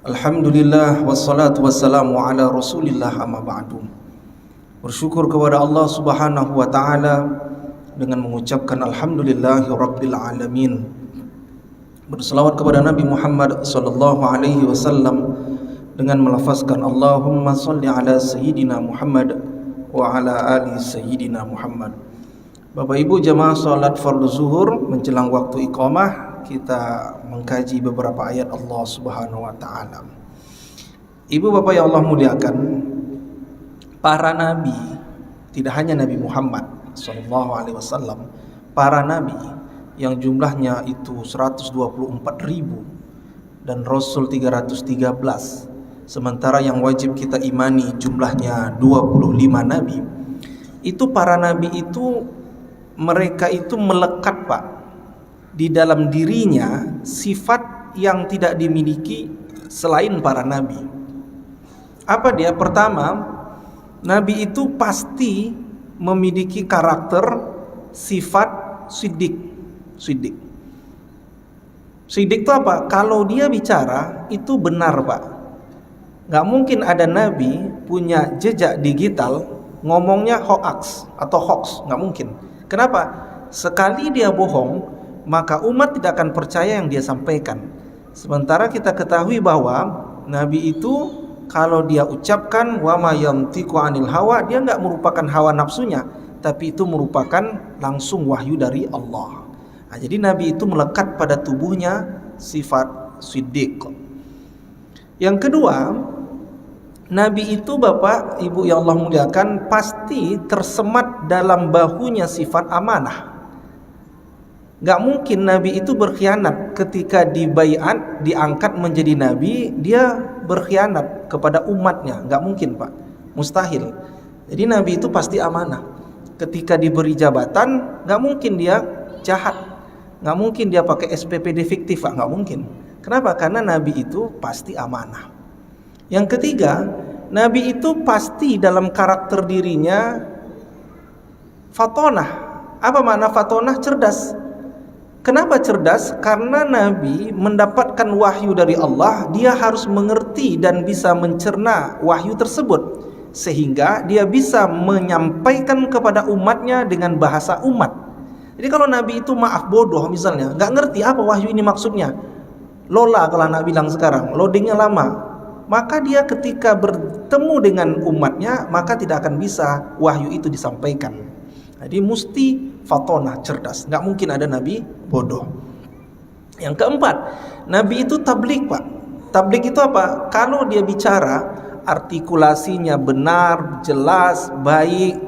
Alhamdulillah wassalatu wassalamu ala Rasulillah amma ba'du. Bersyukur kepada Allah Subhanahu wa taala dengan mengucapkan alhamdulillahi rabbil alamin. Berselawat kepada Nabi Muhammad sallallahu alaihi wasallam dengan melafazkan Allahumma shalli ala sayyidina Muhammad wa ala ali sayyidina Muhammad. Bapak Ibu jamaah salat fardu zuhur menjelang waktu iqamah, kita mengkaji beberapa ayat Allah Subhanahu wa taala. Ibu bapak yang Allah muliakan, para nabi, tidak hanya Nabi Muhammad sallallahu alaihi wasallam, para nabi yang jumlahnya itu 124.000 dan rasul 313, sementara yang wajib kita imani jumlahnya 25 nabi. Itu para nabi itu, mereka itu melekat Pak di dalam dirinya sifat yang tidak dimiliki selain para nabi. Apa dia? Pertama, nabi itu pasti memiliki karakter sifat siddiq. Siddiq itu apa? Kalau dia bicara itu benar Pak. Gak mungkin ada nabi punya jejak digital ngomongnya hoax atau hoax, gak mungkin. Kenapa? Sekali dia bohong, maka umat tidak akan percaya yang dia sampaikan. Sementara kita ketahui bahwa nabi itu kalau dia ucapkan wa ma yantiqu anil hawa, dia enggak merupakan hawa nafsunya, tapi itu merupakan langsung wahyu dari Allah. Nah, jadi nabi itu melekat pada tubuhnya sifat siddiq. Yang kedua, nabi itu Bapak Ibu yang Allah muliakan pasti tersemat dalam bahunya sifat amanah. Gak mungkin nabi itu berkhianat ketika dibaiat, diangkat menjadi nabi, dia berkhianat kepada umatnya. Gak mungkin Pak, mustahil. Jadi nabi itu pasti amanah. Ketika diberi jabatan, gak mungkin dia jahat, gak mungkin dia pakai SPPD fiktif Pak, gak mungkin. Kenapa? Karena nabi itu pasti amanah. Yang ketiga, nabi itu pasti dalam karakter dirinya fatonah. Apa makna fatonah? Cerdas. Kenapa cerdas? Karena nabi mendapatkan wahyu dari Allah, dia harus mengerti dan bisa mencerna wahyu tersebut, sehingga dia bisa menyampaikan kepada umatnya dengan bahasa umat. Jadi kalau nabi itu maaf bodoh misalnya, gak ngerti apa wahyu ini maksudnya, lola kalau anak bilang sekarang, loadingnya lama, maka dia ketika bertemu dengan umatnya, maka tidak akan bisa wahyu itu disampaikan. Jadi mesti fatonah, cerdas. Nggak mungkin ada nabi bodoh. Yang keempat, nabi itu tabligh Pak. Tabligh itu apa? Kalau dia bicara, artikulasinya benar, jelas, baik,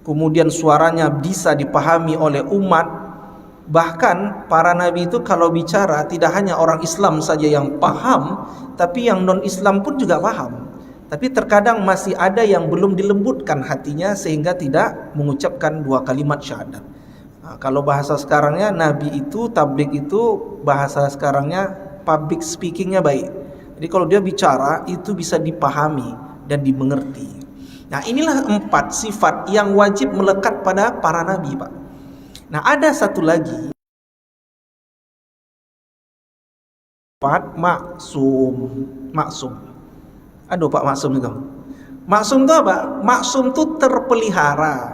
kemudian suaranya bisa dipahami oleh umat. Bahkan para nabi itu kalau bicara tidak hanya orang Islam saja yang paham, tapi yang non-Islam pun juga paham. Tapi terkadang masih ada yang belum dilembutkan hatinya sehingga tidak mengucapkan dua kalimat syahadat. Nah, kalau bahasa sekarangnya nabi itu, tabligh itu bahasa sekarangnya public speakingnya baik. Jadi kalau dia bicara itu bisa dipahami dan dimengerti. Nah, inilah 4 sifat yang wajib melekat pada para nabi Pak. Nah, ada satu lagi, maksum. Aduh Pak, maksum itu. Maksum itu apa? Maksum itu terpelihara,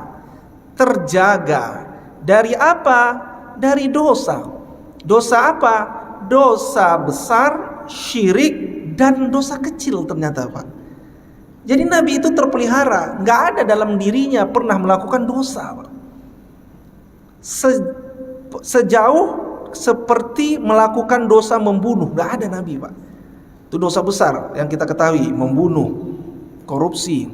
terjaga. Dari apa? Dari dosa. Dosa apa? Dosa besar, syirik, dan dosa kecil ternyata Pak. Jadi nabi itu terpelihara, nggak ada dalam dirinya pernah melakukan dosa Pak. Sejauh seperti melakukan dosa membunuh, nggak ada nabi Pak. Itu dosa besar yang kita ketahui, membunuh, korupsi,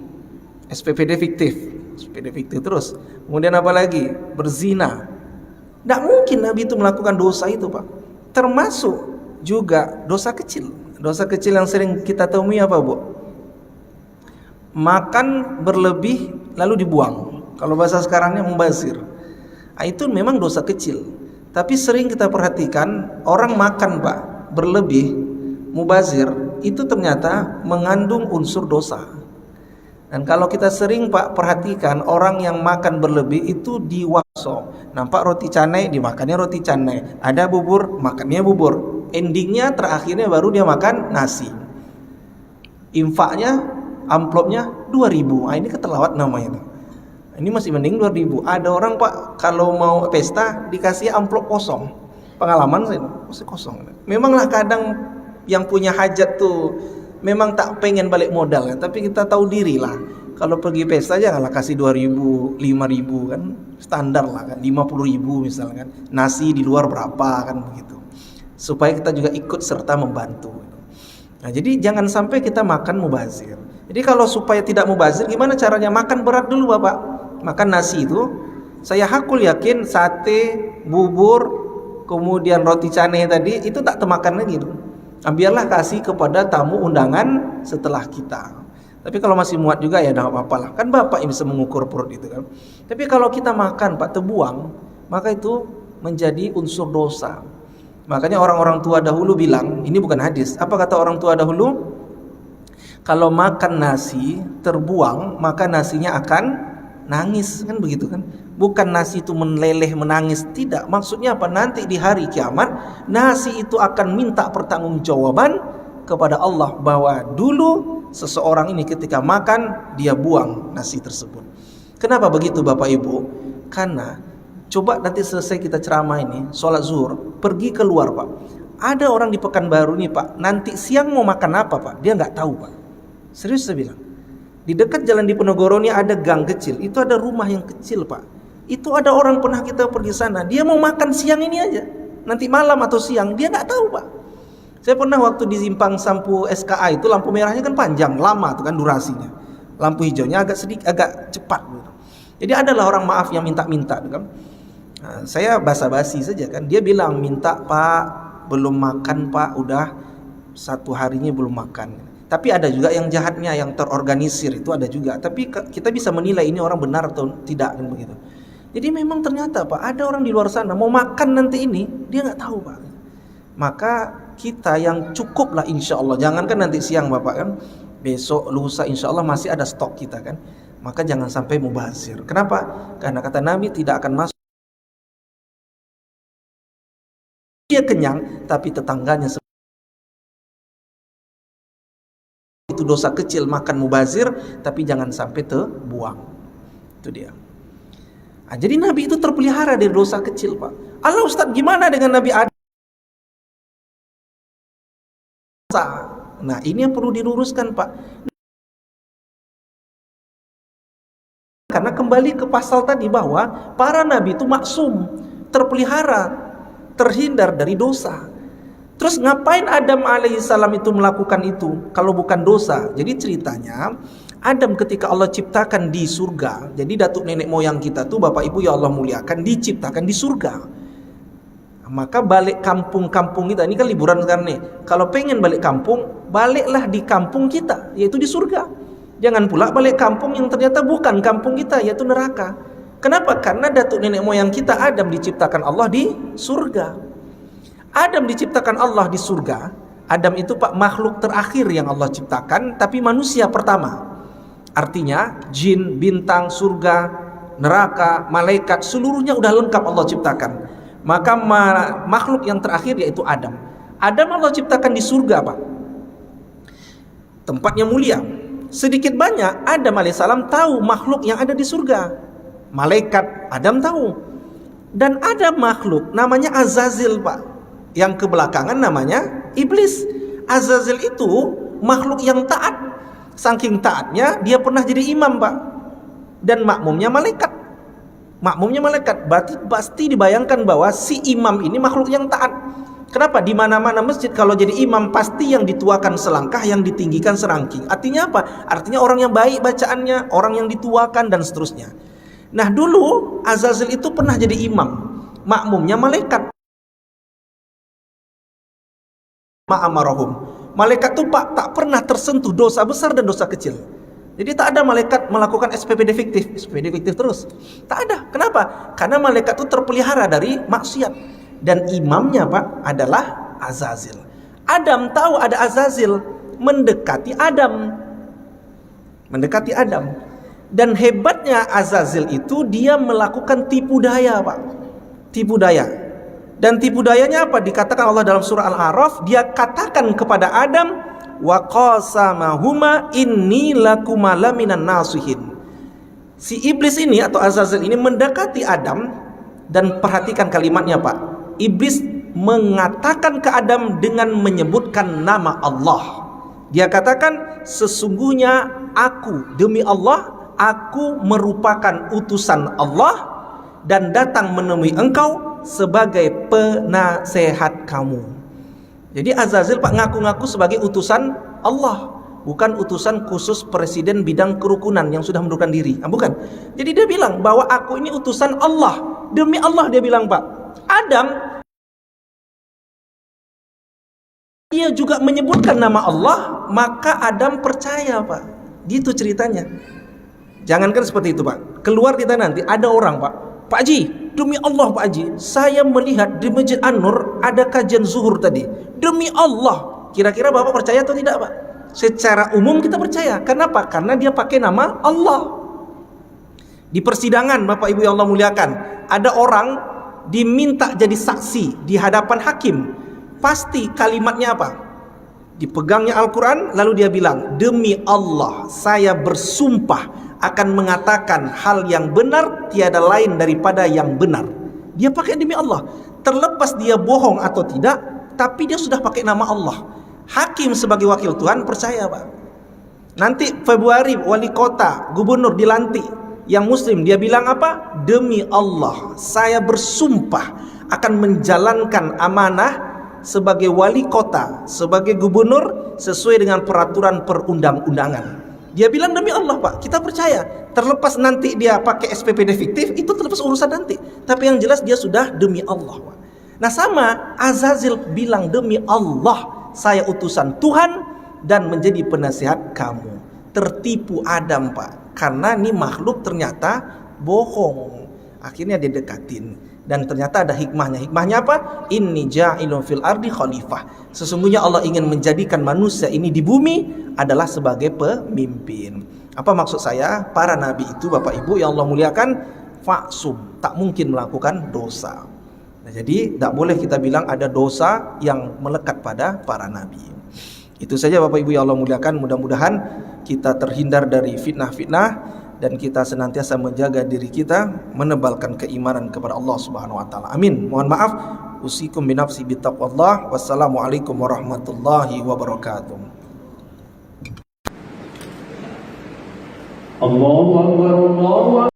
SPPD fiktif terus. Kemudian apa lagi? Berzina. Nggak mungkin nabi itu melakukan dosa itu Pak. Termasuk juga dosa kecil. Dosa kecil yang sering kita temui apa Bu? Makan berlebih lalu dibuang. Kalau bahasa sekarangnya membazir. Nah, itu memang dosa kecil. Tapi sering kita perhatikan orang makan Pak berlebih, mubazir, itu ternyata mengandung unsur dosa. Dan kalau kita sering Pak perhatikan orang yang makan berlebih itu diwakso. Nampak roti canai, dimakannya roti canai. Ada bubur, makannya bubur. endingnya terakhirnya baru dia makan nasi. Infaknya, amplopnya 2.000. Ini keterlawat namanya. Ini masih mending 2.000. Ada orang Pak kalau mau pesta dikasih amplop kosong. Pengalaman saya masih kosong. Memanglah kadang yang punya hajat tuh memang tak pengen balik modal kan, tapi kita tahu diri lah. Kalau pergi pesta janganlah kasih 2.000, 5.000 kan standar lah kan, 50.000 misalkan. Nasi di luar berapa kan begitu. Supaya kita juga ikut serta membantu. Nah, jadi jangan sampai kita makan mubazir. Jadi kalau supaya tidak mubazir gimana caranya? Makan berat dulu Bapak. Makan nasi itu saya hakul yakin sate, bubur, kemudian roti canai tadi itu tak termakan lagi tuh. Biarlah kasih kepada tamu undangan setelah kita. Tapi kalau masih muat juga ya tidak apa-apa lah. Kan Bapak yang bisa mengukur perut itu kan. Tapi kalau kita makan Pak terbuang, maka itu menjadi unsur dosa. Makanya orang-orang tua dahulu bilang, ini bukan hadis. Apa kata orang tua dahulu? Kalau makan nasi terbuang, maka nasinya akan nangis, kan begitu kan? Bukan nasi itu meleleh menangis, tidak. Maksudnya apa? Nanti di hari kiamat nasi itu akan minta pertanggungjawaban kepada Allah bahwa dulu seseorang ini ketika makan dia buang nasi tersebut. Kenapa begitu Bapak Ibu? Karena coba nanti selesai kita ceramah ini, sholat zuhur, pergi keluar Pak. Ada orang di Pekanbaru nih Pak, nanti siang mau makan apa Pak? Dia nggak tahu Pak. Serius saya bilang. Di dekat jalan Diponegoro ini ada gang kecil, itu ada rumah yang kecil Pak. Itu ada orang pernah kita pergi sana, dia mau makan siang ini aja. Nanti malam atau siang, dia nggak tahu Pak. Saya pernah waktu di Simpang Sampu SKA itu lampu merahnya kan panjang, lama tuh kan durasinya. Lampu hijaunya agak cepat gitu. Jadi adalah orang maaf yang minta-minta kan. Nah, saya basa-basi saja kan. Dia bilang minta Pak, belum makan Pak, udah 1 harinya belum makan. Tapi ada juga yang jahatnya, yang terorganisir itu ada juga. Tapi kita bisa menilai ini orang benar atau tidak kan begitu. Jadi memang ternyata Pak, ada orang di luar sana mau makan nanti ini, dia nggak tahu Pak. Maka kita yang cukup lah insya Allah. Jangankan nanti siang Bapak kan, besok lusa insya Allah masih ada stok kita kan. Maka jangan sampai mubazir. Kenapa? Karena kata Nabi tidak akan masuk. Dia kenyang, tapi tetangganya itu dosa kecil makan mubazir, tapi jangan sampai terbuang. Itu dia. Nah, jadi Nabi itu terpelihara dari dosa kecil Pak. Allah Ustaz gimana dengan Nabi Adam? Nah ini yang perlu diluruskan Pak. Karena kembali ke pasal tadi bahwa para nabi itu maksum, terpelihara, terhindar dari dosa. Terus ngapain Adam alaihissalam itu melakukan itu kalau bukan dosa? Jadi ceritanya Adam ketika Allah ciptakan di surga, jadi datuk nenek moyang kita tuh Bapak Ibu ya Allah muliakan diciptakan di surga. Maka balik kampung-kampung kita, ini kan liburan sekarang nih. Kalau pengen balik kampung, baliklah di kampung kita, yaitu di surga. Jangan pula balik kampung yang ternyata bukan kampung kita, yaitu neraka. Kenapa? Karena datuk nenek moyang kita Adam diciptakan Allah di surga. Adam diciptakan Allah di surga. Adam itu Pak makhluk terakhir yang Allah ciptakan, tapi manusia pertama. Artinya jin, bintang, surga, neraka, malaikat, seluruhnya udah lengkap Allah ciptakan. Maka makhluk yang terakhir yaitu Adam. Adam Allah ciptakan di surga Pak, tempatnya mulia. Sedikit banyak Adam alaihissalam tahu makhluk yang ada di surga. Malaikat Adam tahu. Dan ada makhluk namanya Azazil Pak, yang kebelakangan namanya Iblis. Azazil itu makhluk yang taat. Saking taatnya dia pernah jadi imam Pak, dan makmumnya malaikat. Makmumnya malaikat, berarti pasti dibayangkan bahwa si imam ini makhluk yang taat. Kenapa? Di mana-mana masjid kalau jadi imam pasti yang dituakan selangkah, yang ditinggikan serangking. Artinya apa? Artinya orang yang baik bacaannya, orang yang dituakan dan seterusnya. Nah dulu Azazil itu pernah jadi imam, makmumnya malaikat. Ma'amarahum. Malaikat tuh Pak tak pernah tersentuh dosa besar dan dosa kecil. Jadi tak ada malaikat melakukan SPPD fiktif terus. Tak ada. Kenapa? Karena malaikat itu terpelihara dari maksiat. Dan imamnya Pak adalah Azazil. Adam tahu ada Azazil, mendekati Adam. Dan hebatnya Azazil itu dia melakukan tipu daya Pak. Tipu daya. Dan tipu dayanya apa? Dikatakan Allah dalam surah Al-A'raf, dia katakan kepada Adam, wa qasamahuma inni lakuma laminan nasihin. Si iblis ini atau Azazel ini mendekati Adam, dan perhatikan kalimatnya Pak. Iblis mengatakan ke Adam dengan menyebutkan nama Allah. Dia katakan, sesungguhnya aku, demi Allah, aku merupakan utusan Allah dan datang menemui engkau sebagai penasehat kamu. Jadi Azazel Pak ngaku-ngaku sebagai utusan Allah, bukan utusan khusus presiden bidang kerukunan yang sudah mundurkan diri. Bukan. Jadi dia bilang bahwa aku ini utusan Allah. Demi Allah dia bilang Pak. Adam, dia juga menyebutkan nama Allah, maka Adam percaya Pak. Gitu ceritanya. Jangankan seperti itu Pak. Keluar kita nanti ada orang Pak. Pak Haji, demi Allah Pak Haji, saya melihat di Masjid An-Nur ada kajian zuhur tadi. Demi Allah. Kira-kira Bapak percaya atau tidak Pak? Secara umum kita percaya. Kenapa? Karena dia pakai nama Allah. Di persidangan Bapak Ibu yang Allah muliakan, ada orang diminta jadi saksi di hadapan hakim. Pasti kalimatnya apa? Dipegangnya Al-Quran, lalu dia bilang, demi Allah saya bersumpah akan mengatakan hal yang benar, tiada lain daripada yang benar. Dia pakai demi Allah. Terlepas dia bohong atau tidak, tapi dia sudah pakai nama Allah. Hakim sebagai wakil Tuhan percaya Pak. Nanti Februari wali kota, gubernur dilantik, yang muslim, dia bilang apa? Demi Allah saya bersumpah akan menjalankan amanah sebagai wali kota, sebagai gubernur sesuai dengan peraturan perundang-undangan. Dia bilang demi Allah Pak, kita percaya. Terlepas nanti dia pakai SPPD fiktif, itu terlepas urusan nanti. Tapi yang jelas dia sudah demi Allah Pak. Nah sama Azazel bilang demi Allah saya utusan Tuhan dan menjadi penasihat kamu. Tertipu Adam Pak, karena ini makhluk ternyata bohong. Akhirnya dia dekatin. Dan ternyata ada hikmahnya. Hikmahnya apa? Inni ja'ilun fil ardi khalifah. Sesungguhnya Allah ingin menjadikan manusia ini di bumi adalah sebagai pemimpin. Apa maksud saya? Para nabi itu Bapak Ibu yang Allah muliakan, faksum, tak mungkin melakukan dosa. Nah, jadi tak boleh kita bilang ada dosa yang melekat pada para nabi. Itu saja Bapak Ibu yang Allah muliakan. Mudah-mudahan kita terhindar dari fitnah-fitnah dan kita senantiasa menjaga diri kita, menebalkan keimanan kepada Allah Subhanahu wa taala. Amin. Mohon maaf, usikum binafsi bittaqwallah. Wassalamualaikum warahmatullahi wabarakatuh. Allahu akbar, Allahu akbar.